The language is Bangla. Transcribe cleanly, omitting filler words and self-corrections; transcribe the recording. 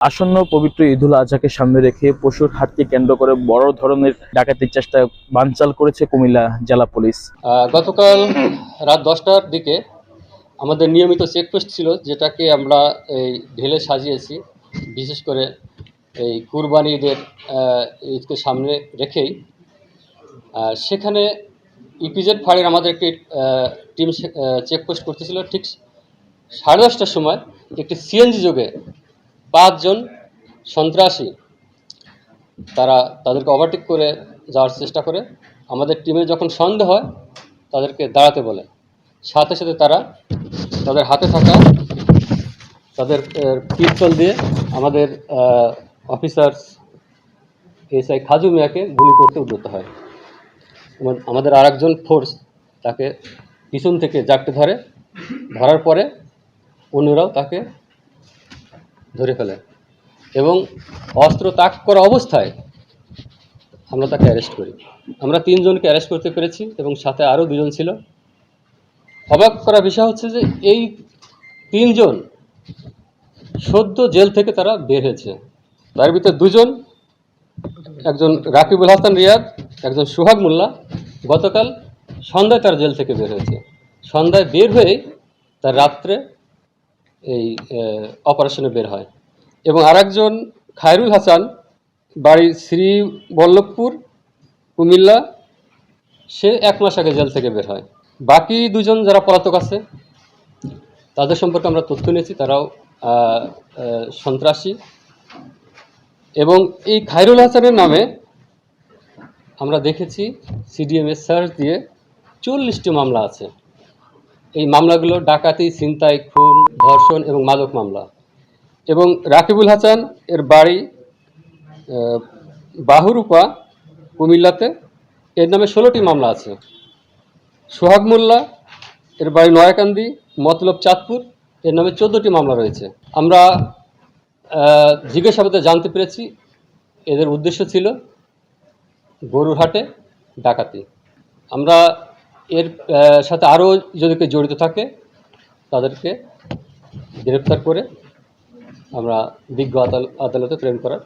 আসন্ন পবিত্র ঈদুল আজহাকে সামনে রেখে পশুর হাটকে কেন্দ্র করে বড় ধরনের ডাকাতির চেষ্টা বানচাল করেছে কুমিল্লা জেলা পুলিশ। গতকাল রাত 10টার দিকে আমাদের নিয়মিত চেকপোস্ট ছিল, যেটাকে আমরা এই ঢেলে সাজিয়েছি। বিশেষ করে এই কুরবানি ঈদকে সামনে রেখেই সেখানে ইপিজেড ফাঁড়ির আমাদের একটি টিম চেকপোস্ট করতেছিল। ঠিক 10:30টার সময় একটি সিএনজি যোগে 5 জন সন্ত্রাসী তাদেরকে ওভারটেক করে যাওয়ার চেষ্টা করে। আমাদের টিমে যখন সন্দেহ হয় তাদেরকে দাঁড়াতে বলে, সাথে সাথে তারা তাদের হাতে থাকা তাদের পিস্তল দিয়ে আমাদের অফিসার এসআই খাজু মিয়াকে গুলি করতে উদ্যত হয়। আমাদের আরেকজন ফোর্স তাকে পিছন থেকে জাপটে ধরার পরে অন্যরাও তাকে ধরে ফেলে এবং অস্ত্র তাক করা অবস্থায় আমরা তাকে অ্যারেস্ট করি। আমরা 3 জনকে অ্যারেস্ট করতে পেরেছি এবং সাথে আরও 2 জন ছিল। অবাক করা বিষয় হচ্ছে যে এই 3 জন সদ্য জেল থেকে তারা বের হয়েছে। তার ভিতরে 2 জন, একজন রাকিবুল হাসান রিয়াদ, একজন সোহাগ মোল্লা, গতকাল সন্ধ্যায় তারা জেল থেকে বের হয়েছে। সন্ধ্যায় বের হয়ে তার রাত্রে এই অপারেশনে বের হয়। এবং আরেকজন খায়রুল হাসান, বাড়ি শ্রীবল্লভপুর, কুমিল্লা, সে 1 মাস আগে জেল থেকে বের হয়। বাকি 2 জন যারা পলাতক আছে তাদের সম্পর্কে আমরা তথ্য নিয়েছি, তারাও সন্ত্রাসী। এবং এই খায়রুল হাসানের নামে আমরা দেখেছি সিডিএমএ সার্চ দিয়ে 40টি মামলা আছে। এই মামলাগুলো ডাকাতি, ছিনতাই, খুন, ধর্ষণ এবং মাদক মামলা। এবং রাকিবুল হাসান এর বাড়ি বাহুরূপা, কুমিল্লাতে, এর নামে 16টি মামলা আছে। সোহাগ মোল্লা এর বাড়ি নয়াকান্দি, মতলব চাঁদপুর, এর নামে 14টি মামলা রয়েছে। আমরা জিজ্ঞাসাবাদে জানতে পেরেছি এদের উদ্দেশ্য ছিল গরুর হাটে ডাকাতি। আমরা এর সাথে আরও যদি কেউ জড়িত থাকে তাদেরকে গ্রেপ্তার করে আমরা বিজ্ঞ আদালতে প্রেরণ করার